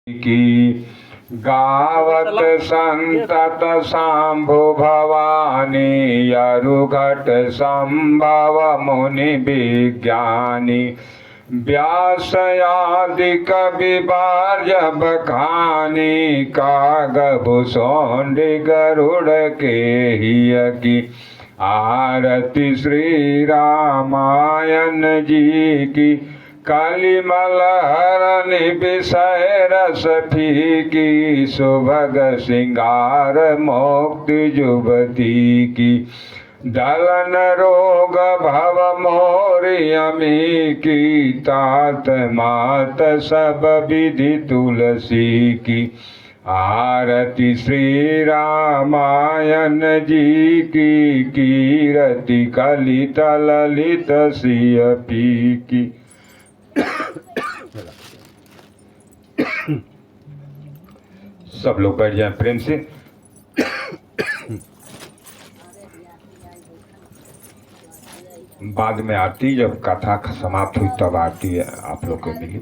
की गावत संतत शंभु भवानी यरुघट संभव मुनि विज्ञानी व्यासयादि कवि बार्य बखानी कागभूषोंडि गरुड़ के हिय की आरती श्री रामायण जी की कलिमल हरनि विषय रस फीकी सुभग सिंगार मोक्ति जुबती की दलन रोग भव मोरियमी की तात मात सब विधि तुलसी की आरती श्री रामायण जी की कीरति कलित ललित सिय पी की। सब लोग बैठ जाएं प्रेम से। बाद में आरती जब कथा समाप्त हुई तब आरती आप लोग को मिली।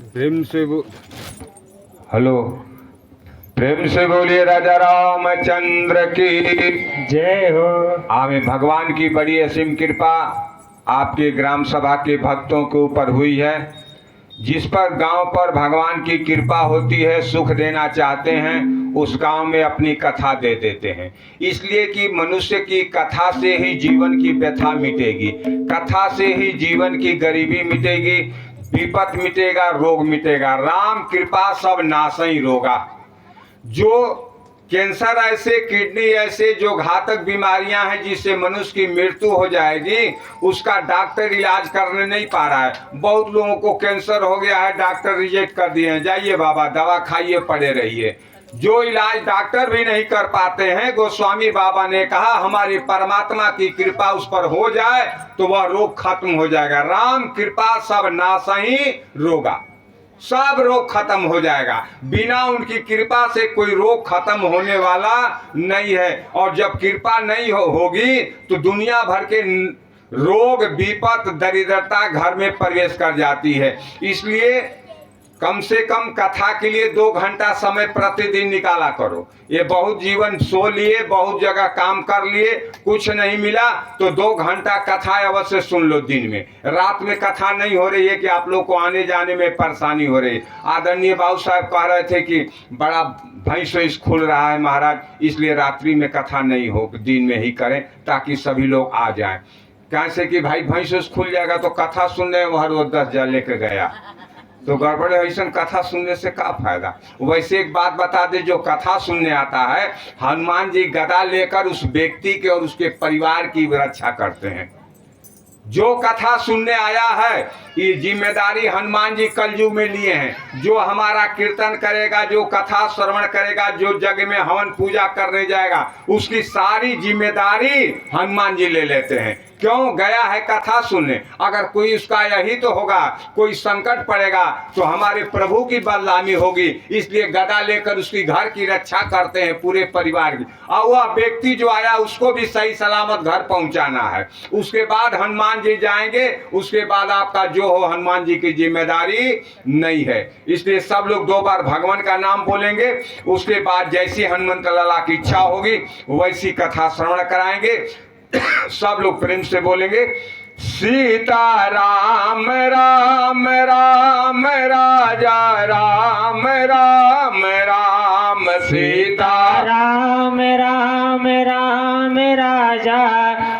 प्रेम से हेलो, प्रेम से बोलिए राजा रामचंद्र की जय हो। आगे भगवान की बड़ी असीम कृपा आपके ग्राम सभा के भक्तों के ऊपर हुई है। जिस पर गांव पर भगवान की कृपा होती है, सुख देना चाहते हैं, उस गांव में अपनी कथा दे देते हैं। इसलिए कि मनुष्य की कथा से ही जीवन की व्यथा मिटेगी, कथा से ही जीवन की गरीबी मिटेगी, विपत मिटेगा, रोग मिटेगा। राम कृपा सब नासई रोगा। जो कैंसर ऐसे, किडनी ऐसे जो घातक बीमारियां हैं जिससे मनुष्य की मृत्यु हो जाएगी, उसका डॉक्टर इलाज करने नहीं पा रहा है। बहुत लोगों को कैंसर हो गया है, डॉक्टर रिजेक्ट कर दिए हैं, जाइए बाबा दवा खाइए पड़े रहिए। जो इलाज डॉक्टर भी नहीं कर पाते हैं, गोस्वामी बाबा ने कहा हमारी परमात्मा की कृपा उस पर हो जाए तो वह रोग खत्म हो जाएगा। राम कृपा सब नासही रोगा, सब रोग खत्म हो जाएगा। बिना उनकी कृपा से कोई रोग खत्म होने वाला नहीं है। और जब कृपा नहीं होगी तो दुनिया भर के रोग, विपत, दरिद्रता घर में प्रवेश कर जाती है। इसलिए कम से कम कथा के लिए 2 घंटा समय प्रतिदिन निकाला करो। ये बहुत जीवन सो लिए, बहुत जगह काम कर लिए, कुछ नहीं मिला तो 2 घंटा कथा अवश्य सुन लो दिन में। रात में कथा नहीं हो रही है कि आप लोग को आने जाने में परेशानी हो रही है। आदरणीय बाबू साहब कह रहे थे कि बड़ा भैंस खुल रहा है महाराज, इसलिए रात्रि में कथा नहीं हो, दिन में ही करें ताकि सभी लोग आ जाएं। कैसे कि भाई भैंस खुल जाएगा तो कथा सुनने वह रोज 10 हजार लेकर गया तो गड़बड़ है। ऐसा कथा सुनने से क्या फायदा। वैसे एक बात बता दे, जो कथा सुनने आता है, हनुमान जी गदा लेकर उस व्यक्ति के और उसके परिवार की रक्षा करते हैं। जो कथा सुनने आया है, ये जिम्मेदारी हनुमान जी कलयुग में लिए हैं। जो हमारा कीर्तन करेगा, जो कथा श्रवण करेगा, जो जग में हवन पूजा करने जाएगा, उसकी सारी जिम्मेदारी हनुमान जी ले लेते हैं। क्यों? गया है कथा सुनने। अगर कोई उसका यही तो होगा, कोई संकट पड़ेगा तो हमारे प्रभु की बदनामी होगी। इसलिए गदा लेकर उसकी घर की रक्षा करते हैं, पूरे परिवार की। और वह व्यक्ति जो आया उसको भी सही सलामत घर पहुंचाना है। उसके बाद हनुमान जी जाएंगे, उसके बाद आपका जो हो हनुमान जी की जिम्मेदारी नहीं है। इसलिए सब लोग 2 बार भगवान का नाम बोलेंगे। उसके बाद जैसी हनुमंत लाला की इच्छा होगी वैसी कथा श्रवण कराएंगे। सब लोग प्रेम से बोलेंगे सीता राम राम राम राजा राम राम राम सीता राम राम राम राजा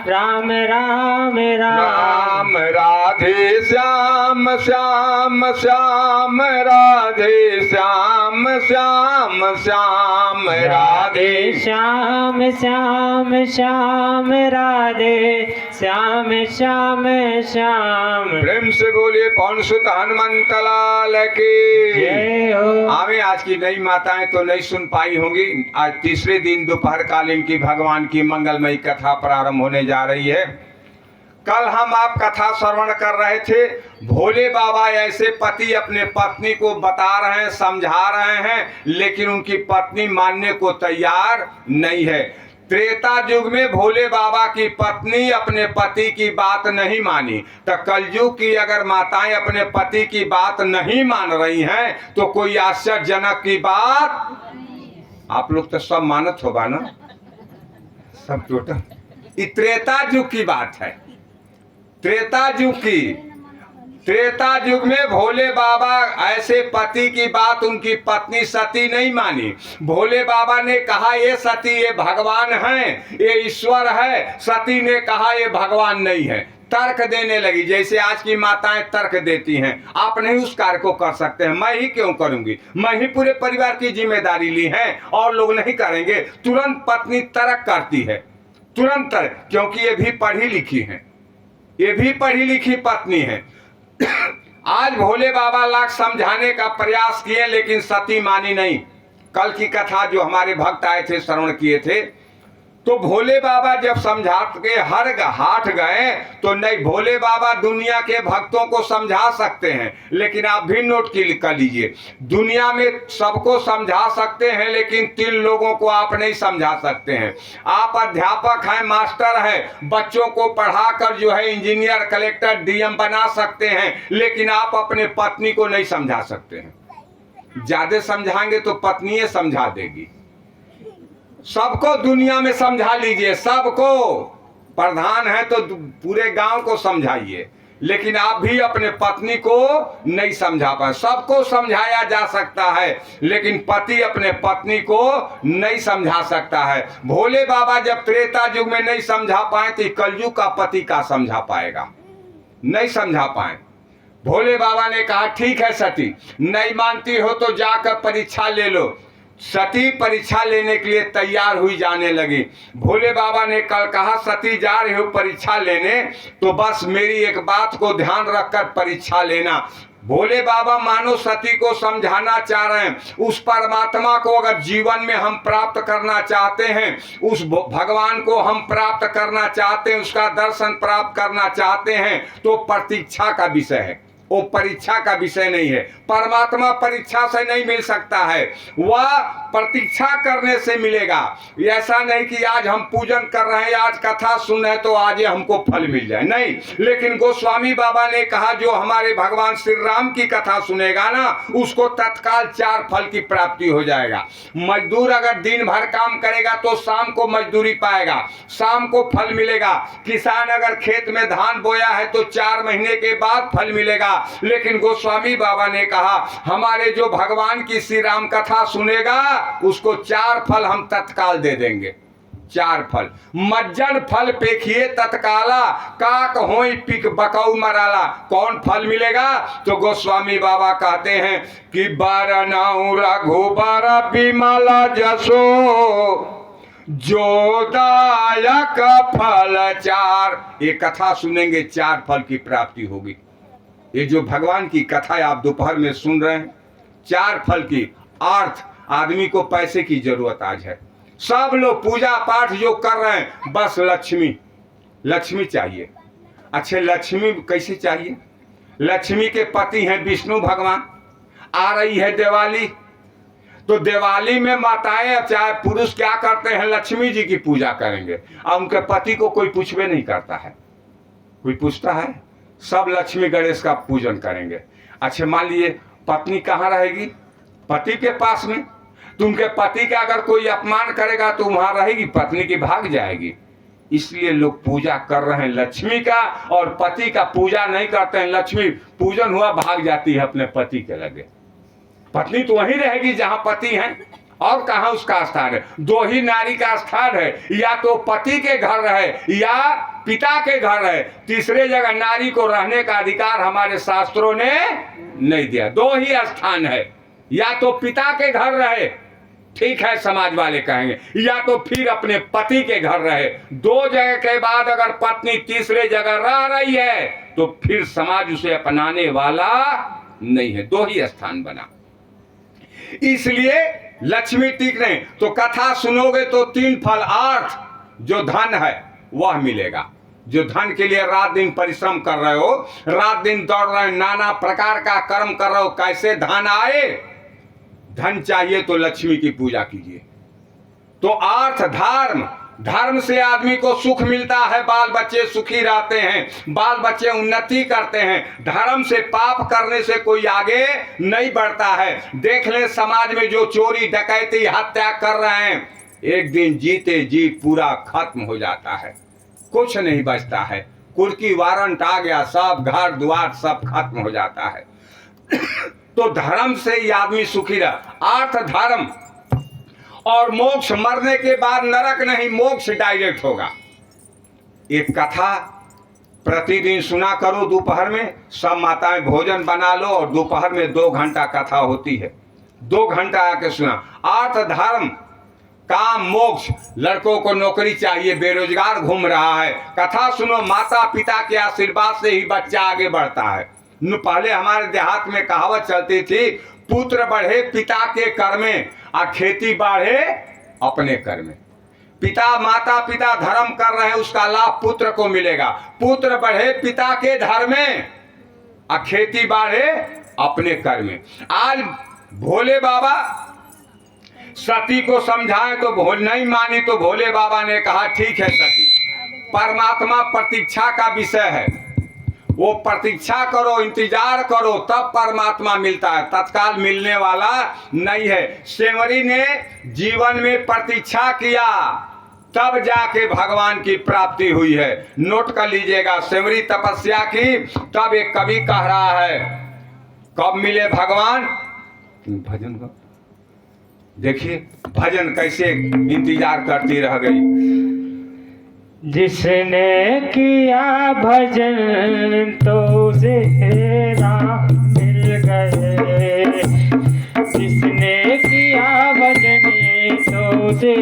राम राम राम राधे श्याम श्याम श्याम राधे श्याम श्याम श्याम राधे श्याम श्याम श्याम राधे श्याम श्याम श्याम। प्रेम से बोलिए पवन सुत हनुमंत लाल की जय हो। हमें आज की नई माताएं तो नहीं सुन पाई होंगी। आज तीसरे दिन दोपहर कालीन की भगवान की मंगलमयी कथा प्रारंभ होने जा रही है। कल हम आप कथा श्रवण कर रहे थे। भोले बाबा ऐसे पति अपने पत्नी को बता रहे हैं, समझा रहे हैं, लेकिन उनकी पत्नी मानने को तैयार नहीं है। त्रेता युग में भोले बाबा की पत्नी अपने पति की बात नहीं मानी, तो कलयुग की अगर माताएं अपने पति की बात नहीं मान रही हैं तो कोई आश्चर्यजनक की बात। आप लोग तो सब मानत होगा ना, सब टोटल। ये त्रेता युग की बात है, त्रेता युग की। त्रेता युग में भोले बाबा ऐसे पति की बात उनकी पत्नी सती नहीं मानी। भोले बाबा ने कहा ये सती ये भगवान है, ये ईश्वर है। सती ने कहा ये भगवान नहीं है, तर्क देने लगी। जैसे आज की माताएं तर्क देती हैं, आप नहीं उस कार्य को कर सकते हैं, मैं ही क्यों करूंगी, मैं ही पूरे परिवार की जिम्मेदारी ली है और लोग नहीं करेंगे। तुरंत पत्नी तर्क करती है, तुरंत तर्क, क्योंकि ये भी पढ़ी लिखी है, ये भी पढ़ी लिखी पत्नी है। आज भोले बाबा लाख समझाने का प्रयास किए लेकिन सती मानी नहीं। कल की कथा जो हमारे भक्त आए थे श्रवण किए थे, तो भोले बाबा जब समझा के हर हाट गए तो नहीं, भोले बाबा दुनिया के भक्तों को समझा सकते हैं, लेकिन आप भी नोट कर लीजिए, दुनिया में सबको समझा सकते हैं लेकिन 3 लोगों को आप नहीं समझा सकते हैं। आप अध्यापक हैं, मास्टर हैं, बच्चों को पढ़ाकर जो है इंजीनियर, कलेक्टर, डीएम बना सकते हैं, लेकिन आप अपने पत्नी को नहीं समझा सकते हैं। ज्यादा समझाएंगे तो पत्नी समझा देगी। सबको दुनिया में समझा लीजिए, सबको, प्रधान है तो पूरे गांव को समझाइए, लेकिन आप भी अपने पत्नी को नहीं समझा पाए। सबको समझाया जा सकता है लेकिन पति अपने पत्नी को नहीं समझा सकता है। भोले बाबा जब त्रेता युग में नहीं समझा पाए तो कलयुग का पति का समझा पाएगा, नहीं समझा पाए। भोले बाबा ने कहा ठीक है सती, नहीं मानती हो तो जाकर परीक्षा ले लो। सती परीक्षा लेने के लिए तैयार हुई जाने लगी। भोले बाबा ने कल कहा सती जा रही हो परीक्षा लेने तो बस मेरी एक बात को ध्यान रखकर परीक्षा लेना। भोले बाबा मानो सती को समझाना चाह रहे हैं, उस परमात्मा को अगर जीवन में हम प्राप्त करना चाहते हैं, उस भगवान को हम प्राप्त करना चाहते हैं, उसका दर्शन प्राप्त करना चाहते हैं तो प्रतीक्षा का विषय है, वो परीक्षा का विषय नहीं है। परमात्मा परीक्षा से नहीं मिल सकता है, वह प्रतीक्षा करने से मिलेगा। ऐसा नहीं कि आज हम पूजन कर रहे हैं, आज कथा सुन रहे हैं तो आज हमको फल मिल जाए, नहीं। लेकिन गोस्वामी बाबा ने कहा जो हमारे भगवान श्री राम की कथा सुनेगा ना, उसको तत्काल 4 फल की प्राप्ति हो जाएगा। मजदूर अगर दिन भर काम करेगा तो शाम को मजदूरी पाएगा, शाम को फल मिलेगा। किसान अगर खेत में धान बोया है तो 4 महीने के बाद फल मिलेगा। लेकिन गोस्वामी बाबा ने कहा हमारे जो भगवान की श्री राम कथा सुनेगा उसको 4 फल हम तत्काल दे देंगे। 4 फल, मज्जन फल पेखिए तत्काला, काक होई पिक बकऊ मराला। कौन फल मिलेगा? तो गोस्वामी बाबा कहते हैं कि बरनऊ रघुबर बिमला जसो जोदायक फल 4। ये कथा सुनेंगे 4 फल की प्राप्ति होगी। ये जो भगवान की कथा आप दोपहर में सुन रहे हैं, 4 फल की अर्थ। आदमी को पैसे की जरूरत आज है, सब लोग पूजा पाठ जो कर रहे हैं बस लक्ष्मी, लक्ष्मी चाहिए। अच्छे लक्ष्मी कैसे चाहिए? लक्ष्मी के पति हैं विष्णु भगवान। आ रही है दिवाली, तो दिवाली में माताएं चाहे पुरुष क्या करते हैं, लक्ष्मी जी की पूजा करेंगे और उनके पति को कोई पूछवे नहीं करता है, कोई पूछता है? सब लक्ष्मी गणेश का पूजन करेंगे। अच्छा मान लिए पत्नी कहाँ रहेगी? पति के पास में। तुमके पति का अगर कोई अपमान करेगा तो वहां रहेगी, पत्नी की भाग जाएगी। इसलिए लोग पूजा कर रहे हैं लक्ष्मी का, और पति का पूजा नहीं करते हैं। लक्ष्मी पूजन हुआ भाग जाती है अपने पति के लगे। पत्नी तो वहीं रहेगी जहां पति हैं, और कहां उसका स्थान है? 2 ही नारी का स्थान है, या तो पति के घर रहे या पिता के घर रहे। तीसरे जगह नारी को रहने का अधिकार हमारे शास्त्रों ने नहीं दिया। 2 ही स्थान है, या तो पिता के घर रहे, ठीक है समाज वाले कहेंगे, या तो फिर अपने पति के घर रहे। 2 जगह के बाद अगर पत्नी तीसरे जगह रह रही है तो फिर समाज उसे अपनाने वाला नहीं है। 2 ही स्थान बना। इसलिए लक्ष्मी टिक नहीं। तो कथा सुनोगे तो 3 फल। अर्थ जो धन है वह मिलेगा, जो धन के लिए रात दिन परिश्रम कर रहे हो, रात दिन दौड़ रहे हो, नाना प्रकार का कर्म कर रहे हो, कैसे धन आए? धन चाहिए तो लक्ष्मी की पूजा कीजिए। तो अर्थ धर्म धर्म से आदमी को सुख मिलता है, बाल बच्चे सुखी रहते हैं, बाल बच्चे उन्नति करते हैं। धर्म से पाप करने से कोई आगे नहीं बढ़ता है। देख ले समाज में जो चोरी डकैती हत्या कर रहे हैं, एक दिन जीते जी पूरा खत्म हो जाता है, कुछ नहीं बचता है। कुर्की वारंट आ गया, सब घर द्वार सब खत्म हो जाता है। तो धर्म से ही आदमी सुखी रह। अर्थ धर्म और मोक्ष, मरने के बाद नरक नहीं, मोक्ष डायरेक्ट होगा। एक कथा प्रतिदिन सुना करो, दोपहर में सब माताएं भोजन बना लो और दोपहर में 2 घंटा कथा होती है, 2 घंटा आके सुना। अर्थ धर्म काम मोक्ष। लड़कों को नौकरी चाहिए, बेरोजगार घूम रहा है, कथा सुनो। माता पिता के आशीर्वाद से ही बच्चा आगे बढ़ता है। पहले हमारे देहात में कहावत चलती थी, पुत्र बढ़े पिता के कर में और खेती बढ़े अपने कर में। पिता माता पिता धर्म कर रहे हैं, उसका लाभ पुत्र को मिलेगा। पुत्र बढ़े पिता के धर्म में और खेती बढ़े अपने कर में। आज भोले बाबा सती को समझाए तो भोले नहीं मानी, तो भोले बाबा ने कहा ठीक है सती, परमात्मा प्रतीक्षा का विषय है, वो प्रतीक्षा करो, इंतजार करो, तब परमात्मा मिलता है, तत्काल मिलने वाला नहीं है। सेंवरी ने जीवन में प्रतीक्षा किया, तब जाके भगवान की प्राप्ति हुई है। नोट कर लीजिएगा, सेंवरी तपस्या की, तब एक कवि कह रहा है कब मिले भगवान। भजन का देखिए, भजन कैसे इंतजार करती रह गई। जिसने किया भजन तो उसे राम मिल गए, जिसने किया भजन तो उसे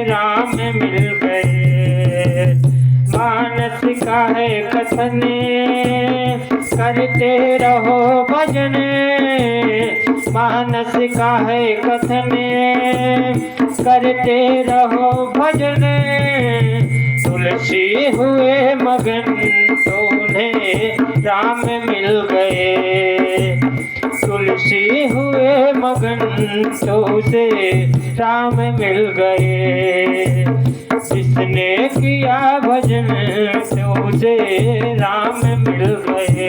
राम मिल गए। मानस का है कथन करते रहो भजन, मानस का है कथन करते रहो भजन। तुलसी हुए मगन तो उन्हें राम मिल गए, तुलसी हुए मगन तो उसे राम मिल गए। जिसने किया भजन तो उसे राम मिल गए।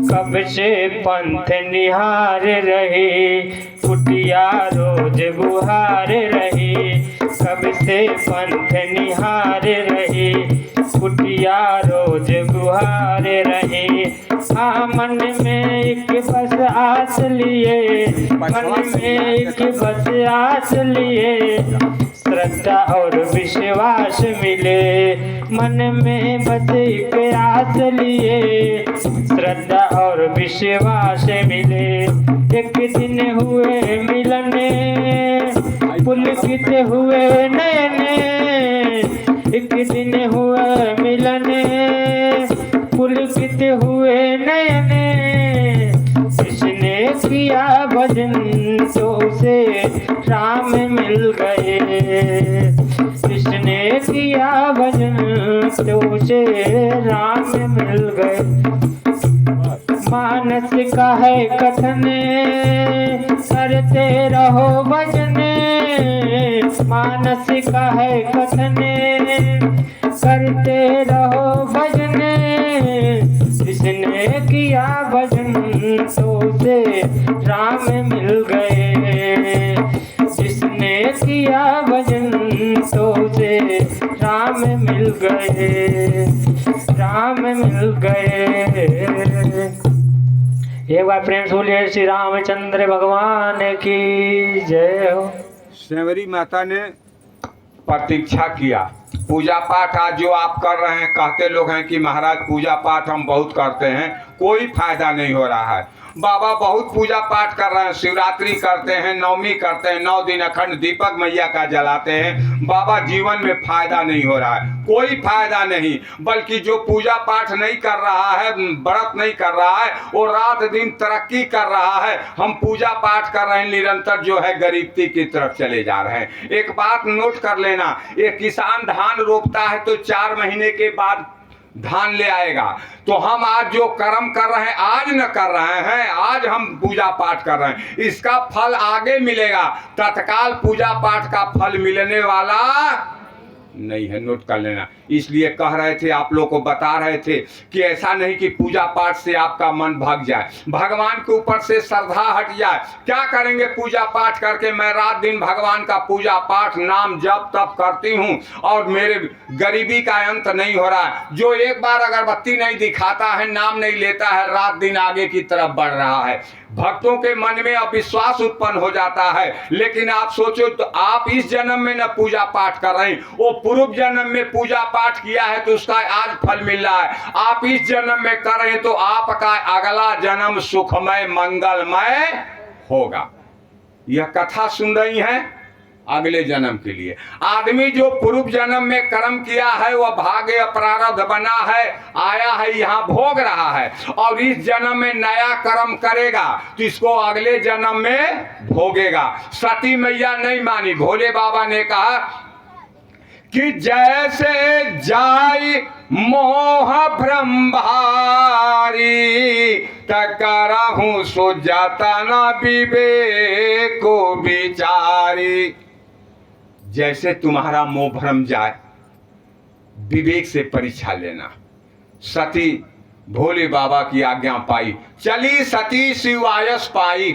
कब से पंथ निहार रहे, कुटिया रोज बुहार रहे, कब से पंथ निहार रहे, कुटिया रोज बुहार रहे। हाँ मन में एक बस आस लिए, मन में एक बस आस लिए, श्रद्धा और विश्वास मिले। मन में बस एक आस लिए, श्रद्धा और विश्वास मिले। एक दिन हुए मिलने, पुलकित हुए नयने, एक दिन हुए मिलने, पुलकित हुए नयने। जिसने किया भजन तो उसे राम मिल गए, जिसने किया भजन तो उसे राम मिल गए। मानस का है कथन करते रहो भजन, मानस का है कथन करते रहो भजन। जिसने किया भजन तो उसे राम मिल गए, जिसने किया भजन तो उसे राम मिल गए, राम मिल गए। एक बार प्रेम से बोलिए श्री रामचंद्र भगवान की जय हो। सेंवरी माता ने प्रतीक्षा किया। पूजा पाठ आज जो आप कर रहे हैं, कहते लोग हैं कि महाराज पूजा पाठ हम बहुत करते हैं, कोई फायदा नहीं हो रहा है। बाबा बहुत पूजा पाठ कर रहे हैं, शिवरात्रि करते हैं, नवमी करते हैं, 9 दिन अखंड दीपक मैया का जलाते हैं। बाबा जीवन में फायदा नहीं हो रहा है, कोई फायदा नहीं। बल्कि जो पूजा पाठ नहीं कर रहा है, व्रत नहीं कर रहा है, वो रात दिन तरक्की कर रहा है। हम पूजा पाठ कर रहे हैं, निरंतर जो है गरीबी की तरफ चले जा रहे हैं। एक बात नोट कर लेना, एक किसान धान रोपता है तो 4 महीने के बाद धान ले आएगा। तो हम आज जो कर्म कर रहे हैं, आज न कर रहे हैं, आज हम पूजा पाठ कर रहे हैं, इसका फल आगे मिलेगा। तत्काल पूजा पाठ का फल मिलने वाला नहीं है, नोट कर लेना। इसलिए कह रहे थे, आप लोग को बता रहे थे कि ऐसा नहीं कि पूजा पाठ से आपका मन भाग जाए, भगवान के ऊपर से श्रद्धा हट जाए। क्या करेंगे पूजा पाठ करके? मैं रात दिन भगवान का पूजा पाठ नाम जप तप करती हूँ और मेरे गरीबी का अंत नहीं हो रहा है। जो एक बार अगरबत्ती नहीं दिखाता है, नाम नहीं लेता है, रात दिन आगे की तरफ बढ़ रहा है। भक्तों के मन में अविश्वास उत्पन्न हो जाता है। लेकिन आप सोचो तो आप इस जन्म में न पूजा पाठ कर रहे हैं, वो पूर्व जन्म में पूजा पाठ किया है तो उसका आज फल मिल रहा है। आप इस जन्म में कर रहे हैं तो आपका अगला जन्म सुखमय मंगलमय होगा। यह कथा सुन रही हैं अगले जन्म के लिए। आदमी जो पूर्व जन्म में कर्म किया है वह भाग्य प्रारब्ध बना है, आया है, यहाँ भोग रहा है, और इस जन्म में नया कर्म करेगा तो इसको अगले जन्म में भोगेगा। सती मैया नहीं मानी। भोले बाबा ने कहा कि जैसे जाई मोह भ्रम भारी, करहूं सो जाता ना विवेको विचारी। जैसे तुम्हारा मोह भ्रम जाए, विवेक से परीक्षा लेना। सती भोले बाबा की आज्ञा पाई, चली सती शिवायस पाई,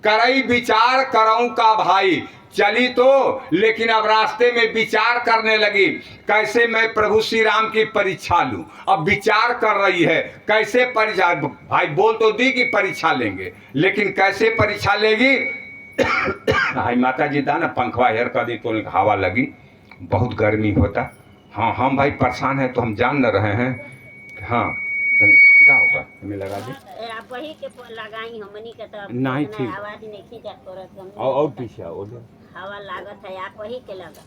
करई विचार करऊं का भाई। चली तो, लेकिन अब रास्ते में विचार करने लगी, कैसे मैं प्रभु श्री राम की परीक्षा लूं। अब विचार कर रही है कैसे परीक्षा। भाई बोल तो दी कि परीक्षा लेंगे, लेकिन कैसे परीक्षा लेगी। हाय माता जी दा ना पंखवा हेर कर दी तो हवा लगी, बहुत गर्मी होता। हाँ हम भाई परेशान है तो हम जान न रहे हैं। हाँ होगा हमें लगा दी आप वही के लगाई हमनी के तो नहीं ठीक। आवाज नहीं खींचत करत हम और पीछे आओ, हवा लागत है। आप वही के लगा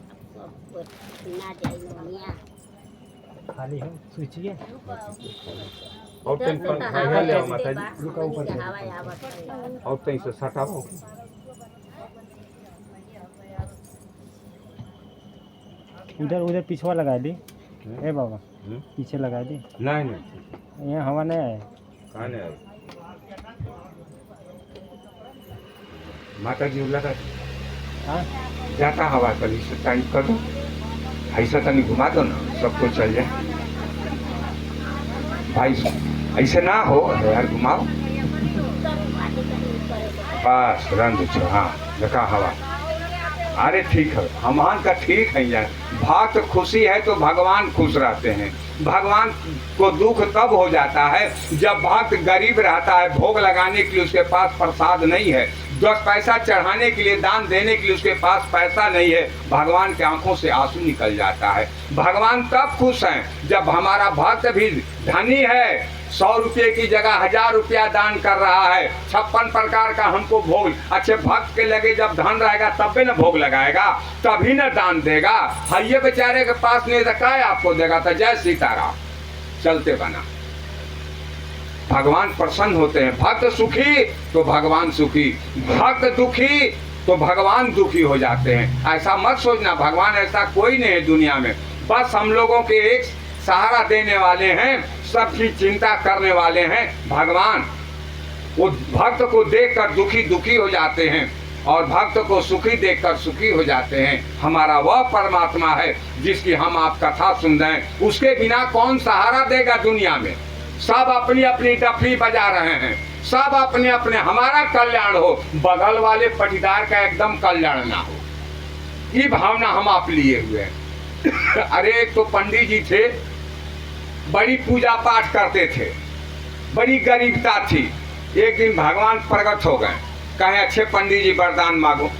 ना जाई मोनिया खाली हम सोचिए और तन पंखा ले आओ माता जी, रुका ऊपर से हवा आवत है। और तन से सटाओ। उधर उधर पिछवा लगा दी। ए बाबा पीछे लगा दी। नहीं नहीं यहाँ हवा नहीं आए। कहाँ नहीं आए माता जी लगा हाँ जाता हवा कल से टाइट कर दो, ऐसा तनी घुमा दो ना, सबको चल जाए। भाई ऐसे ना हो यार, घुमाओ बस रंग छो। हाँ देखा हवा, अरे ठीक है, हमान का ठीक है यार। भक्त खुशी है तो भगवान खुश रहते हैं। भगवान को दुख तब हो जाता है जब भक्त गरीब रहता है, भोग लगाने के लिए उसके पास प्रसाद नहीं है, 10 पैसा चढ़ाने के लिए, दान देने के लिए उसके पास पैसा नहीं है, भगवान के आंखों से आंसू निकल जाता है। भगवान तब खुश हैं जब हमारा भक्त भी धनी है, 100 रुपये की जगह 1000 रुपया दान कर रहा है, 56 प्रकार का हमको भोग। अच्छे भक्त के लगे जब धन रहेगा तब भी न भोग लगाएगा, तभी न दान देगा। ये बेचारे के पास नहीं रखा है, आपको देगा। तो जय सीताराम चलते बना। भगवान प्रसन्न होते हैं। भक्त सुखी तो भगवान सुखी, भक्त दुखी तो भगवान दुखी हो जाते हैं। ऐसा मत सोचना, भगवान ऐसा कोई नहीं है दुनिया में। बस हम लोगों के एक सहारा देने वाले हैं, सबकी चिंता करने वाले हैं भगवान। वो भक्त को देखकर दुखी दुखी हो जाते हैं और भक्त को सुखी देखकर सुखी हो जाते हैं। हमारा वह परमात्मा है जिसकी हम आप कथा सुन रहे हैं। उसके बिना कौन सहारा देगा दुनिया में। सब अपनी अपनी डफली बजा रहे हैं, सब अपने अपने। हमारा कल्याण हो, बगल वाले पटीदार का एकदम कल्याण ना हो, ये भावना हम आप लिए हुए हैं। अरे एक तो पंडित जी थे, बड़ी पूजा पाठ करते थे, बड़ी गरीबता थी। एक दिन भगवान प्रकट हो गए, कहे अच्छे पंडित जी वरदान मांगो,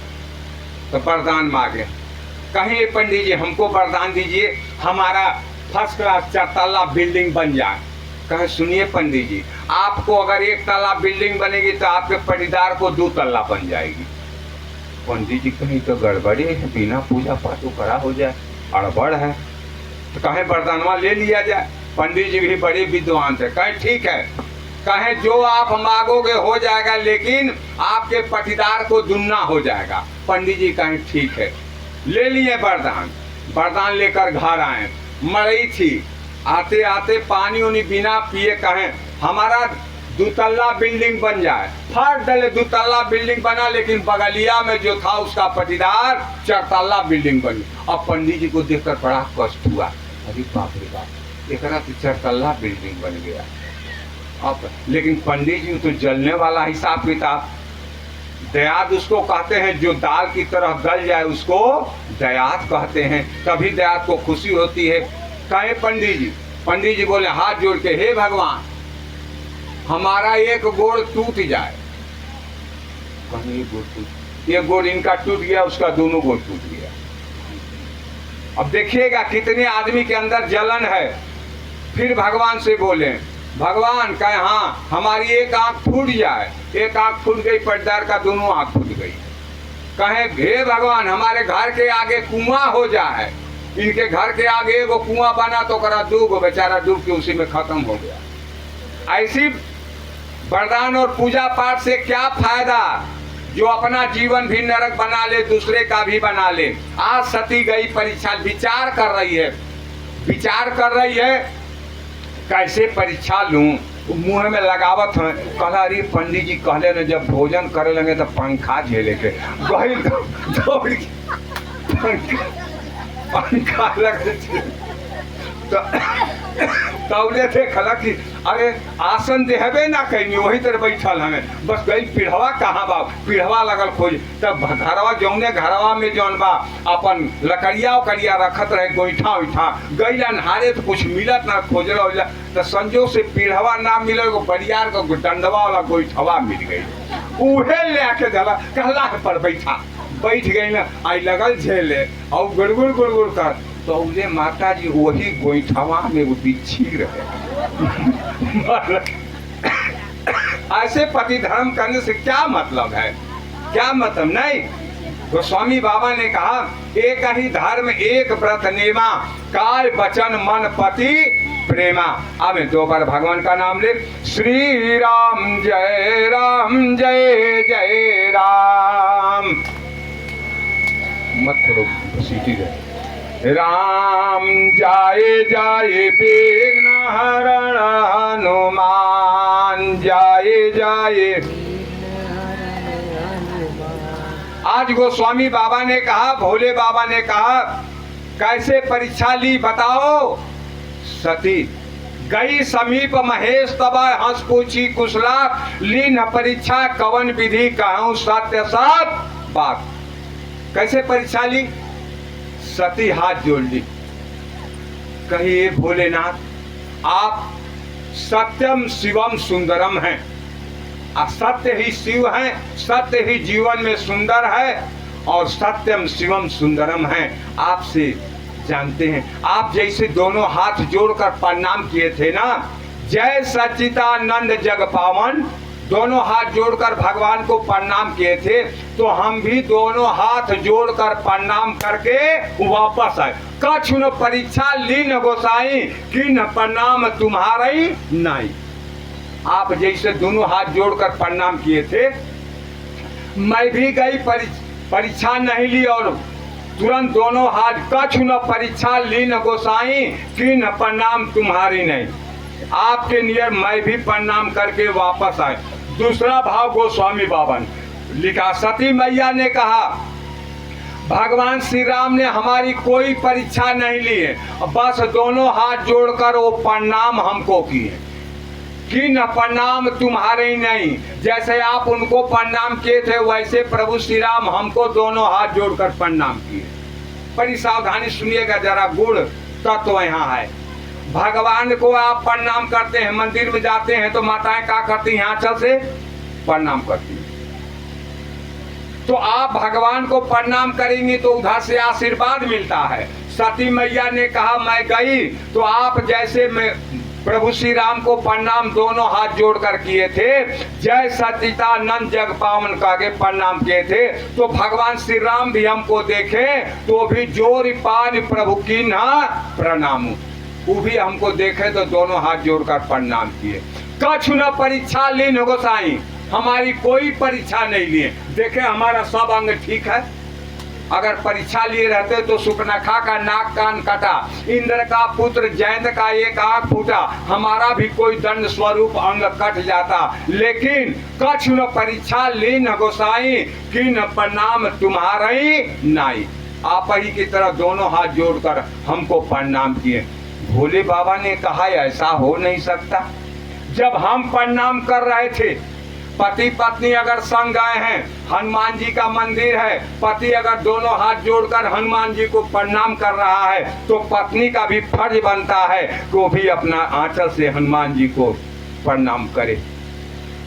तो वरदान मांगे। कहे पंडित जी हमको वरदान दीजिए, हमारा फर्स्ट क्लास 4 तल्ला बिल्डिंग बन जाए। कहे सुनिए पंडित जी, आपको अगर 1 तल्ला बिल्डिंग बनेगी तो आपके पटीदार को 2 तल्ला बन जाएगी। पंडित जी कहीं तो गड़बड़ी है, बिना पूजा पाठ करा हो जाए, अड़बड़ है। तो कहे वरदानवा ले लिया जाए। पंडित जी भी बड़े विद्वान थे, कहे ठीक है, कहे जो आप मांगोगे हो जाएगा, लेकिन आपके पटीदार को दुन्ना हो जाएगा। पंडित जी कहे ठीक है, ले लिए वरदान। वरदान लेकर घर आए, मरई थी, आते आते पानी उनी बिना पिए कहे हमारा दुतल्ला बिल्डिंग बन जाए, फट डले दुतल्ला बिल्डिंग बना, लेकिन बगलिया में जो था उसका पटीदार 4 बिल्डिंग बनी। अब पंडित जी को देखकर बड़ा कष्ट हुआ, अरे बाप रे बाप, एक तो 4 बिल्डिंग बन गया। अब लेकिन पंडित जी तो जलने वाला हिसाब किताब, दयाद उसको कहते हैं, जो दाल की तरह गल जाए उसको दयाद कहते हैं, तभी दयाद को खुशी होती है। कहे पंडित जी बोले हाथ जोड़ के, हे भगवान हमारा एक गोड़ टूट जाए। ये गोड़ इनका टूट गया, उसका दोनों गोड़ टूट गया। अब देखिएगा कितने आदमी के अंदर जलन है। फिर भगवान से बोले, भगवान कहे हाँ हमारी एक आंख फूट जाए, एक आंख फूट गई, पटदार का दोनों आंख फूट गई। कहे हे भगवान हमारे घर के आगे कुआं हो जाए, इनके घर के आगे एगो कुआं बना तो करा डूब, बेचारा डूब के उसी में खत्म हो गया। ऐसी वरदान और पूजा पाठ से क्या फायदा, जो अपना जीवन भी नरक बना ले, दूसरे का भी बना ले। आज सती गई परीक्षा, विचार कर रही है कैसे परीक्षा लूं, मुंह में लगावत है। कहला अरे पंडित जी कहले न जब भोजन करे लगे तो पंखा झेले के गई, दौड़ पंखा लगे तौले देखला कि अरे आसन देहबे ना कहीं, वही तरह बैठल हमें, बस गई पीढ़वा कहाँ बा, पीढ़वा लगल खोज। तब घरवा जौने घरवा में जौन बा अपन लकड़िया उकड़िया रखत रहे, गोईठा उठा गई नहारे तो कुछ मिलत ना, खोजला उजला तो संजोग से पीढ़वा ना मिले, एगो बरियार का डंडवा वाला गोईठवा मिल गई, उहे ले आके दला कहला पर बैठ गई ना, आई लगल झेले और गुड़गुड़ कर, तो उसे माता जी वही गोईठवा में वो बिच्छी रहे। ऐसे पति धर्म करने से क्या मतलब है, क्या मतलब नहीं। तो स्वामी बाबा ने कहा एक ही धर्म एक व्रत नेमा, काय वचन मन पति प्रेमा। अब 2 बार भगवान का नाम ले, श्री राम जय जय राम, मत करो सीटी रहे, राम जाए जाए विघ्न हरण हनुमान जाए। आज गोस्वामी बाबा ने कहा, भोले बाबा ने कहा कैसे परीक्षा ली बताओ। सती गई समीप महेश तब हंस पूछी कुशला, ली न परीक्षा कवन विधि कहूं सत्य सात बात। कैसे परीक्षा ली, सती हाथ जोड़ ली, कहिए भोलेनाथ आप सत्यम शिवम सुंदरम हैं, सत्य ही शिव है, सत्य ही जीवन में सुंदर है, और सत्यम शिवम सुंदरम है। आपसे जानते हैं, आप जैसे दोनों हाथ जोड़कर प्रणाम किए थे ना, जय सच्चिदानंद जग पावन, दोनों हाथ जोड़कर भगवान को प्रणाम किए थे, तो हम भी दोनों हाथ जोड़कर प्रणाम करके वापस आए। कछु न परीक्षा ली न गोसाई, कि न प्रणाम तुम्हारी नहीं। आप जैसे दोनों हाथ जोड़कर प्रणाम किए थे, मैं भी गई परीक्षा नहीं ली, और तुरंत दोनों हाथ, कछु न परीक्षा ली न गोसाई, कि न प्रणाम तुम्हारी नहीं। आपके नियर मैं भी प्रणाम करके वापस आए। दूसरा भाव गोस्वामी बाबा ने लिखा, सती मैया ने कहा भगवान श्री राम ने हमारी कोई परीक्षा नहीं ली है, बस दोनों हाथ जोड़कर वो प्रणाम हमको किए, कि न प्रणाम तुम्हारे नहीं। जैसे आप उनको प्रणाम किए थे, वैसे प्रभु श्री राम हमको दोनों हाथ जोड़कर प्रणाम किए। बड़ी सावधानी सुनिएगा जरा, गुण तत्व यहाँ है। भगवान को आप प्रणाम करते हैं, मंदिर में जाते हैं तो माताएं क्या करती हैं, आंचल से प्रणाम करती हैं। तो आप भगवान को प्रणाम करेंगे तो उधर से आशीर्वाद मिलता है। सती मैया ने कहा मैं गई, तो आप जैसे मैं प्रभु श्री राम को प्रणाम दोनों हाथ जोड़कर किए थे, जय सच्चिदानंद जग पावन का के प्रणाम किए थे, तो भगवान श्री राम भी हमको देखे तो भी जोर पान प्रभु की ना प्रणाम, वो भी हमको देखे तो दोनों हाथ जोड़कर प्रणाम किए। कछु न परीक्षा ली न गोसाई, हमारी कोई परीक्षा नहीं लिए, देखे हमारा सब अंग ठीक है, अगर परीक्षा लिए रहते तो सुपनखा का नाक कान कटा, इंद्र का पुत्र जयंत का एक आंख फूटा, हमारा भी कोई दंड स्वरूप अंग कट जाता। लेकिन कछु न परीक्षा ली न गोसाई, कि न प्रणाम तुम्हारे नाई। आप ही की तरह दोनों हाथ जोड़कर हमको प्रणाम किए। भोले बाबा ने कहा ऐसा हो नहीं सकता। जब हम प्रणाम कर रहे थे, पति पत्नी अगर संग गए हैं, हनुमान जी का मंदिर है, पति अगर दोनों हाथ जोड़कर हनुमान जी को प्रणाम कर रहा है, तो पत्नी का भी फर्ज बनता है कि वो भी अपना आंचल से हनुमान जी को प्रणाम करे।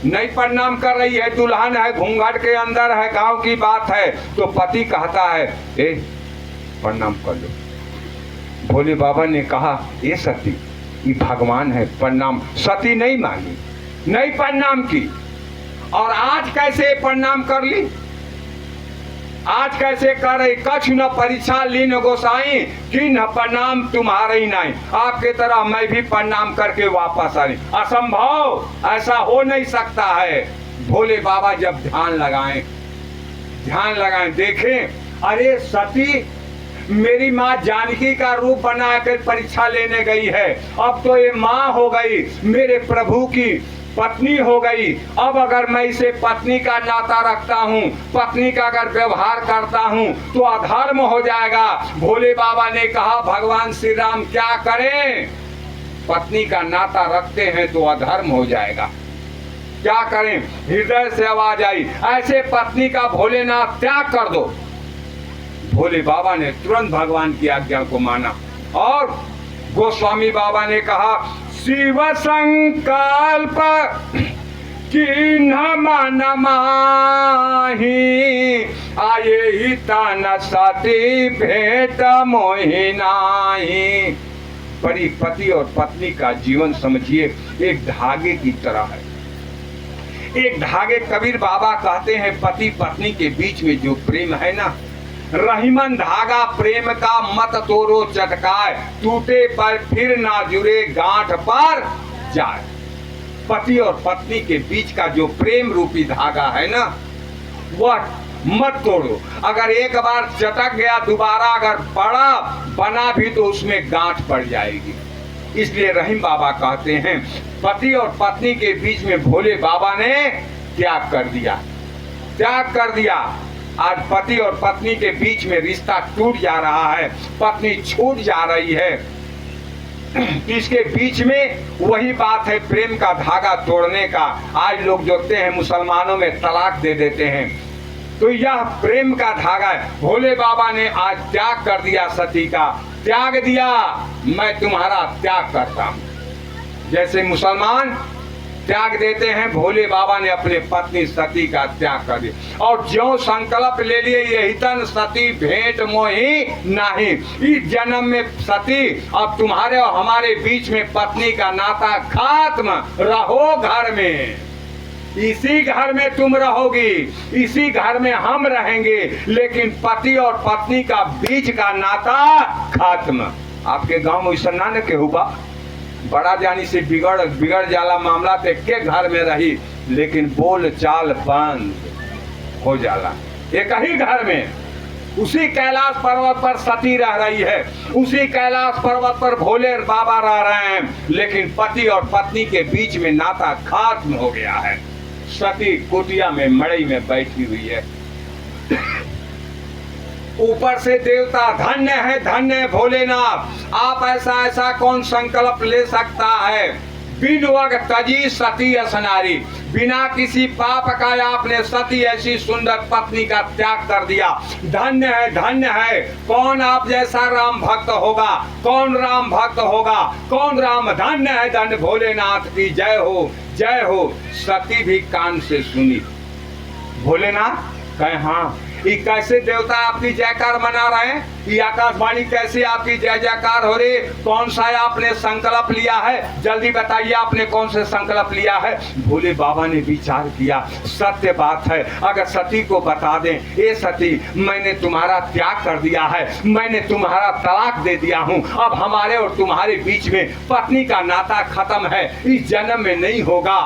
नहीं प्रणाम कर रही है, दुल्हन है, घूंघट के अंदर है, गांव की बात है, तो पति कहता है ए प्रणाम कर लो। भोले बाबा ने कहा ये सती, ये भगवान है, प्रणाम। सती नहीं मानी, नहीं प्रणाम की। और आज कैसे प्रणाम कर ली, आज कैसे कर रही? कछु न परीक्षा ली न गोसाई, कि न प्रणाम तुम्हारे नहीं। आपके तरह मैं भी प्रणाम करके वापस आई, असंभव, ऐसा हो नहीं सकता है। भोले बाबा जब ध्यान लगाएं देखें, अरे सती मेरी माँ जानकी का रूप बना कर परीक्षा लेने गई है, अब तो ये माँ हो गई, मेरे प्रभु की पत्नी हो गई। अब अगर मैं इसे पत्नी का नाता रखता हूँ, पत्नी का अगर व्यवहार करता हूँ तो अधर्म हो जाएगा। भोले बाबा ने कहा भगवान श्री राम क्या करें, पत्नी का नाता रखते हैं तो अधर्म हो जाएगा, क्या करें? हृदय से आवाज आई, ऐसे पत्नी का भोलेनाथ त्याग कर दो। भोले बाबा ने तुरंत भगवान की आज्ञा को माना और गोस्वामी बाबा ने कहा शिव संकल्प किन्ह मन माही, आये ही तन सती भेंट मोहि नाही। परी पति और पत्नी का जीवन समझिए एक धागे की तरह है, एक धागे। कबीर बाबा कहते हैं पति पत्नी के बीच में जो प्रेम है ना, रहीमन धागा प्रेम का मत तोड़ो चटकाए, टूटे पर फिर ना जुड़े गांठ पर जाए। पति और पत्नी के बीच का जो प्रेम रूपी धागा है ना, वह मत तोड़ो। अगर एक बार चटक गया, दोबारा अगर बना भी तो उसमें गांठ पड़ जाएगी। इसलिए रहीम बाबा कहते हैं पति और पत्नी के बीच में भोले बाबा ने त्याग कर दिया, त्याग कर दिया। आज पति और पत्नी के बीच में रिश्ता टूट जा रहा है, पत्नी छूट जा रही है। इसके बीच में वही बात है प्रेम का धागा तोड़ने का। आज लोग जोते हैं मुसलमानों में तलाक दे देते हैं, तो यह प्रेम का धागा है। भोले बाबा ने आज त्याग कर दिया, सती का त्याग दिया, मैं तुम्हारा त्याग करता हूं। जैसे मुसलमान त्याग देते हैं, भोले बाबा ने अपने पत्नी सती का त्याग कर दिया और जो संकल्प ले लिए यही तन सती भेंट मोहि नहीं। इस जन्म में सती अब तुम्हारे और हमारे बीच में पत्नी का नाता खत्म। रहो घर में, इसी घर में तुम रहोगी, इसी घर में हम रहेंगे, लेकिन पति और पत्नी का बीच का नाता खत्म। आपके गांव में ऐसा ना के हुआ, बड़ा जानी से बिगड़ जाला मामला ते के घर में रही, लेकिन बोल चाल बंद हो जाला। एक ही घर में उसी कैलाश पर्वत पर सती रह रही है, उसी कैलाश पर्वत पर भोले बाबा रह रहे हैं, लेकिन पति और पत्नी के बीच में नाता खत्म हो गया है। सती कुटिया में मड़ई में बैठी हुई है, ऊपर से देवता धन्य है भोलेनाथ, आप ऐसा कौन संकल्प ले सकता है। बिन वग तजी सती असनारी, बिना किसी पाप का आपने सती ऐसी सुंदर पत्नी का त्याग कर दिया। धन्य है। कौन आप जैसा राम भक्त होगा, कौन राम भक्त होगा, कौन राम। धन्य है, धन्य भोलेनाथ की जय हो, जय हो। सती भी कान से सुनी। भोलेनाथ कहे हाँ, ये कैसे देवता आपकी जयकार मना रहे हैं, ये आकाशवाणी कैसे आपकी जय जयकार हो रही? कौन सा आपने संकल्प लिया है, जल्दी बताइए आपने कौन से संकल्प लिया है। भोले बाबा ने विचार किया, सत्य बात है, अगर सती को बता दें, ए सती मैंने तुम्हारा त्याग कर दिया है, मैंने तुम्हारा तलाक दे दिया हूँ, अब हमारे और तुम्हारे बीच में पत्नी का नाता खत्म है, इस जन्म में नहीं होगा।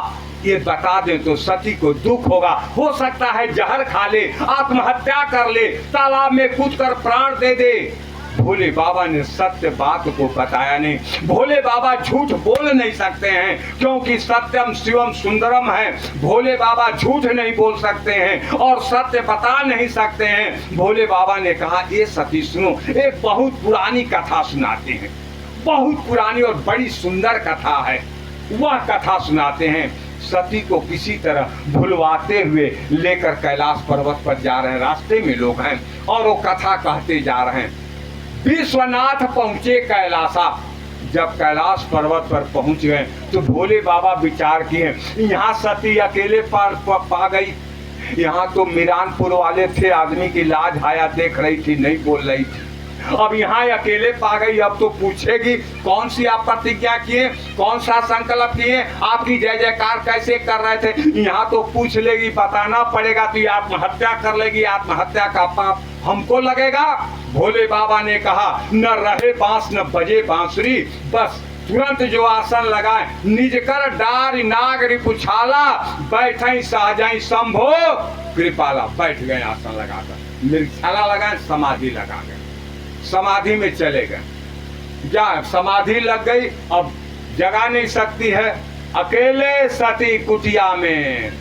ये बता दें तो सती को दुख होगा, हो सकता है जहर खा ले, आत्महत्या कर ले, तालाब में कूदकर प्राण दे दे। भोले बाबा ने सत्य बात को बताया नहीं। भोले बाबा झूठ बोल नहीं सकते हैं, क्योंकि सत्यम शिवम सुंदरम है। भोले बाबा झूठ नहीं बोल सकते हैं और सत्य बता नहीं सकते हैं। भोले बाबा ने कहा, ये सती सुनो, एक बहुत पुरानी कथा सुनाते हैं, बहुत पुरानी और बड़ी सुंदर कथा है। वह कथा सुनाते हैं। सती को किसी तरह भुलवाते हुए लेकर कैलाश पर्वत पर जा रहे हैं। रास्ते में लोग हैं और वो कथा कहते जा रहे हैं। विश्वनाथ पहुंचे कैलासा। जब कैलाश पर्वत पर पहुंच गए तो भोले बाबा विचार किए, यहाँ सती अकेले पा गई। यहाँ तो मीरानपुर वाले थे, आदमी की लाज हाया देख रही थी, नहीं बोल रही थी। अब यहाँ अकेले पा गई, अब तो पूछेगी कौन सी आप प्रतिज्ञा किए, कौन सा संकल्प किए, आपकी जय जयकार कैसे कर रहे थे। यहाँ तो पूछ लेगी, बताना पड़ेगा तो ये आत्महत्या कर लेगी, आत्महत्या का पाप हमको लगेगा। भोले बाबा ने कहा, न रहे बांस न बजे बांसुरी, बस तुरंत जो आसन लगाए, निज कर डार नाग रिपुछाला, बैठे सहजाई शंभो कृपाला। बैठ गए आसन लगाकर, मृगशाला लगाए, समाधि लगा गए, समाधि में चले गए। जा समाधि लग गई, अब जगा नहीं सकती है। अकेले सती कुटिया में,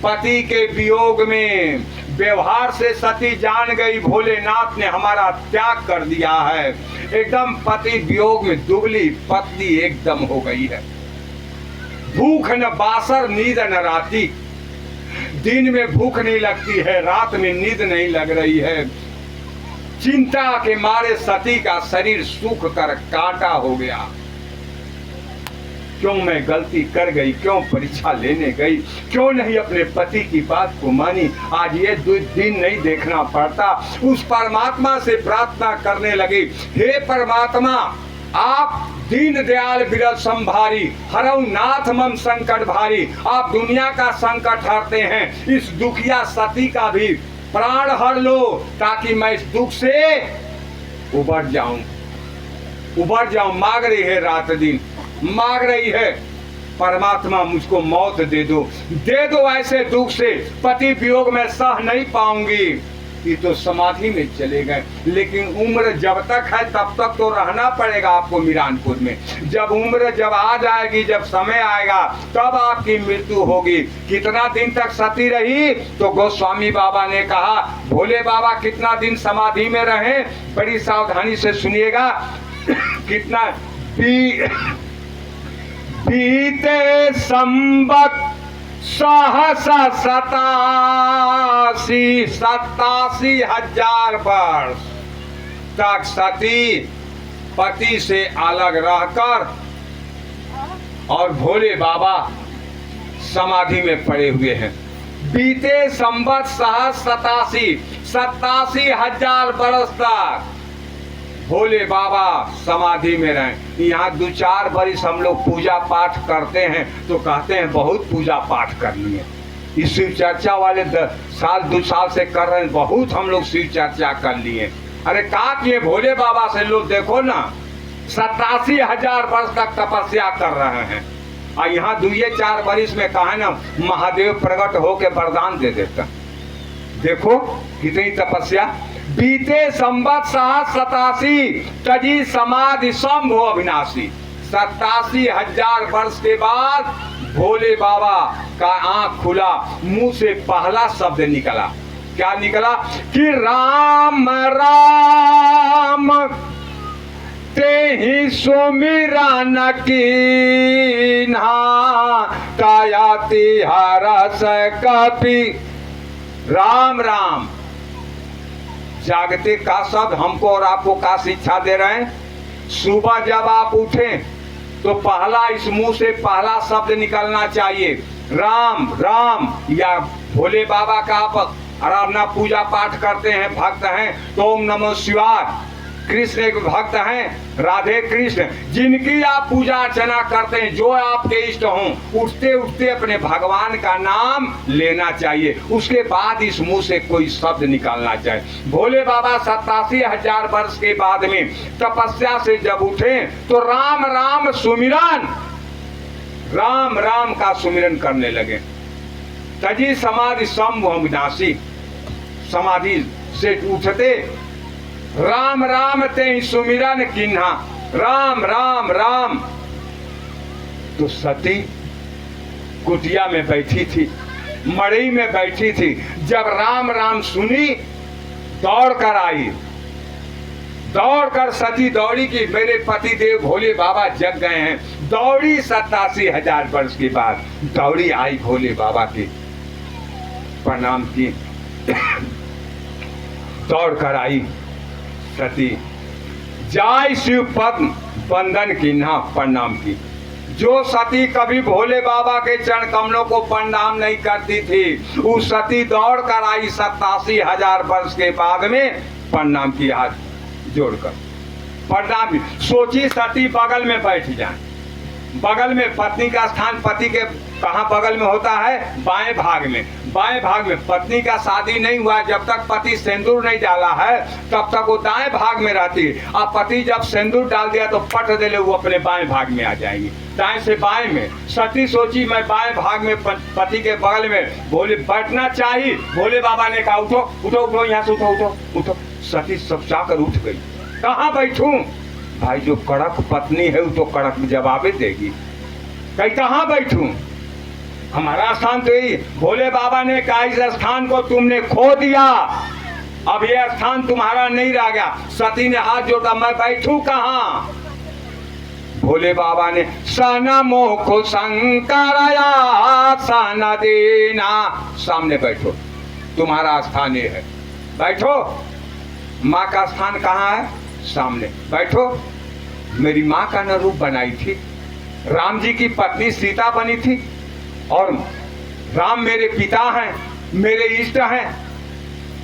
पति के वियोग में, व्यवहार से सती जान गई भोलेनाथ ने हमारा त्याग कर दिया है। एकदम पति वियोग में दुबली पतली एकदम हो गई है। भूख न बासर नींद न राती, दिन में भूख नहीं लगती है, रात में नींद नहीं लग रही है। चिंता के मारे सती का शरीर सूख कर कांटा हो गया। क्यों मैं गलती कर गई, क्यों परीक्षा लेने गई, क्यों नहीं अपने पति की बात को मानी। आज ये दिन नहीं देखना पड़ता। उस परमात्मा से प्रार्थना करने लगी, हे परमात्मा, आप दीन दयाल बिरल संभारी, हरऊ नाथ मम संकट भारी। आप दुनिया का संकट हरते हैं, इस दुखिया सती का भी प्राण हर लो, ताकि मैं इस दुख से उबर जाऊं। मांग रही है, रात दिन मांग रही है, परमात्मा मुझको मौत दे दो ऐसे दुख से, पति वियोग में सह नहीं पाऊंगी। ये तो समाधि में चले गए, लेकिन उम्र जब तक है तब तक तो रहना पड़ेगा आपको मीरानपुर में। जब उम्र जब आ जाएगी, जब समय आएगा, तब आपकी मृत्यु होगी। कितना दिन तक सती रही, तो गोस्वामी बाबा ने कहा, भोले बाबा कितना दिन समाधि में रहे, बड़ी सावधानी से सुनिएगा। कितना बीते संवत सहसा 87,000 वर्ष तक सती पति से अलग रहकर और भोले बाबा समाधि में पड़े हुए हैं। बीते संवत 87,000 वर्ष तक भोले बाबा समाधि में रहे। यहाँ 2-4 बरिस हम लोग पूजा पाठ करते हैं तो कहते हैं बहुत पूजा पाठ कर लिए। इस शिव चर्चा वाले 2 साल से कर रहे हैं, बहुत हम लोग शिव चर्चा कर लिए। अरे का किए भोले बाबा से, लोग देखो ना 87,000 वर्ष तक तपस्या कर रहे हैं। और यहाँ 2-4 बरिस में कहा ना महादेव प्रकट होके वरदान दे देता। देखो कितनी तपस्या। बीते संवत 87 तजी समाधि शंभो अविनाशी। 87,000 वर्ष के बाद भोले बाबा का आंख खुला, मुंह से पहला शब्द निकला। क्या निकला? कि राम राम ते ही सुमिरन कीन्हा, कायाति हरस कपि। राम राम जागते का शब्द हमको और आपको का शिक्षा दे रहे हैं? सुबह जब आप उठें तो पहला इस मुंह से पहला शब्द निकलना चाहिए राम राम। या भोले बाबा का आप आराधना पूजा पाठ करते हैं, भक्त हैं तो ओम नमो शिवाय। कृष्ण एक भक्त हैं, राधे कृष्ण, जिनकी आप पूजा अर्चना करते हैं, जो आपके इष्ट हों, उठते उठते अपने भगवान का नाम लेना चाहिए। उसके बाद इस मुंह से कोई शब्द निकालना चाहिए। भोले बाबा 87,000 वर्ष के बाद में तपस्या से जब उठे तो राम राम सुमिरन राम राम का सुमिरन करने लगे। तजी समाधि शंभु विनाशी, समाधि से उठते राम राम ते सुमिरन किन्हा, राम राम राम। तो सती कुटिया में बैठी थी, मड़ई में बैठी थी। जब राम राम सुनी दौड़ कर आई, दौड़ कर सती दौड़ी कि मेरे पति देव भोले बाबा जग गए हैं। दौड़ी 87,000 वर्ष के बाद दौड़ी आई भोले बाबा के प्रणाम की, दौड़ कर आई सती, जाय शिव पद्म बंदन की ना प्रणाम की। जो सती कभी भोले बाबा के चरण कमलों को प्रणाम नहीं करती थी, उस सती दौड़ कर आई 87,000 वर्ष के बाद में प्रणाम की, हाथ जोड़कर प्रणाम की। सोची सती बगल में बैठ जाए, बगल में पत्नी का स्थान पति के कहाँ बगल में होता है? बाएं भाग में। बाएं भाग में पत्नी का शादी नहीं हुआ, जब तक पति सिंदूर नहीं डाला है तब तक वो दाएं भाग में रहती है। अब पति जब सिंदूर डाल दिया तो पट दे वो अपने बाएं भाग में आ जाएंगी, दाएं से बाएं में। सती सोची मैं बाएं भाग में पति के बगल में भोले बैठना चाहिए। भोले बाबा ने कहा उठो उठो उठो, यहाँ से उठो उठो उठो। सती सब जाकर उठ गई। कहाँ बैठूं? भाई जो कड़क पत्नी है वो तो कड़क जवाबे देगी। कहीं कहाँ बैठूं? हमारा स्थान तो यही। भोले बाबा ने कहा इस स्थान को तुमने खो दिया, अब यह स्थान तुम्हारा नहीं रह गया। सती ने हाथ जोड़ा, मैं बैठूं कहाँ? भोले बाबा ने सना मोखो शंकरया सना देना, सामने बैठो, तुम्हारा स्थान ये है, बैठो। माँ का स्थान कहाँ है? सामने बैठो। मेरी माँ का न रूप बनाई थी, राम जी की पत्नी सीता बनी थी, और राम मेरे पिता हैं, मेरे इष्ट हैं।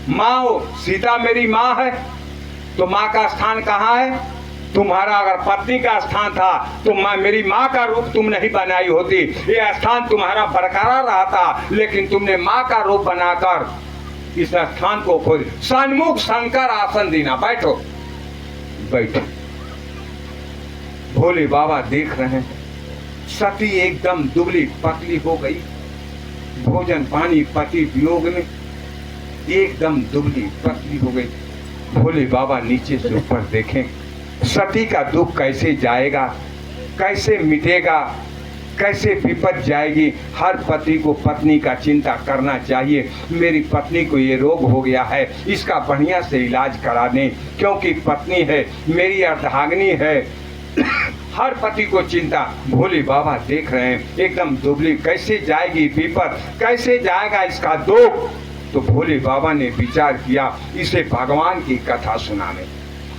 माँ सीता मेरी माँ है, तो माँ का स्थान कहाँ है? तुम्हारा अगर पत्नी का स्थान था तो मेरी माँ का रूप तुम नहीं बनाई होती, ये स्थान तुम्हारा बरकरार रहता, लेकिन तुमने माँ का रूप बनाकर इस स्थान को खो दिया। सन्मुख शंकर आसन देना, बैठो बैठो। भोले बाबा देख रहे हैं सती एकदम दुबली पतली हो गई, भोजन पानी पति वियोग में एकदम दुबली पतली हो गई। भोले बाबा नीचे से ऊपर देखें, सती का दुख कैसे जाएगा, कैसे मिटेगा, कैसे विपद जाएगी। हर पति को पत्नी का चिंता करना चाहिए। मेरी पत्नी को ये रोग हो गया है, इसका बढ़िया से इलाज करा दें, क्योंकि पत्नी है मेरी अर्धांगिनी है। हर पति को चिंता। भोले बाबा देख रहे हैं एकदम दुबली, कैसे जाएगी विपद, कैसे जाएगा इसका दुख। तो भोले बाबा ने विचार किया इसे भगवान की कथा सुनाने,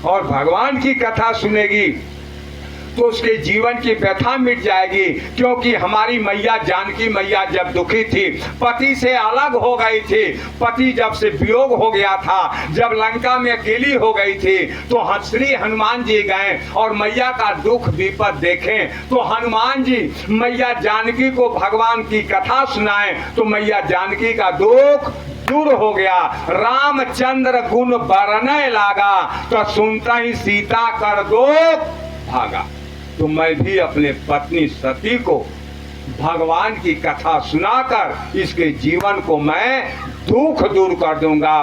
और भगवान की कथा सुनेगी तो उसके जीवन की व्यथा मिट जाएगी। क्योंकि हमारी मैया जानकी मैया जब दुखी थी, पति से अलग हो गई थी, पति जब से वियोग हो गया था, जब लंका में अकेली हो गई थी, तो श्री हनुमान जी गए और मैया का दुख विपद देखें। तो हनुमान जी मैया जानकी को भगवान की कथा सुनाए तो मैया जानकी का दुख दूर हो गया। रामचंद्र गुण बरने लागा, तो सुनता ही सीता कर दुख भागा। तो मैं भी अपने पत्नी सती को भगवान की कथा सुनाकर इसके जीवन को मैं दुख दूर कर दूंगा।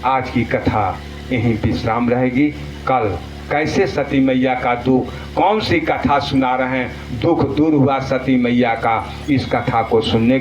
आज की कथा यहीं विश्राम रहेगी। कल कैसे सती मैया का दुख, कौन सी कथा सुना रहे हैं, दुख दूर हुआ सती मैया का, इस कथा को सुनने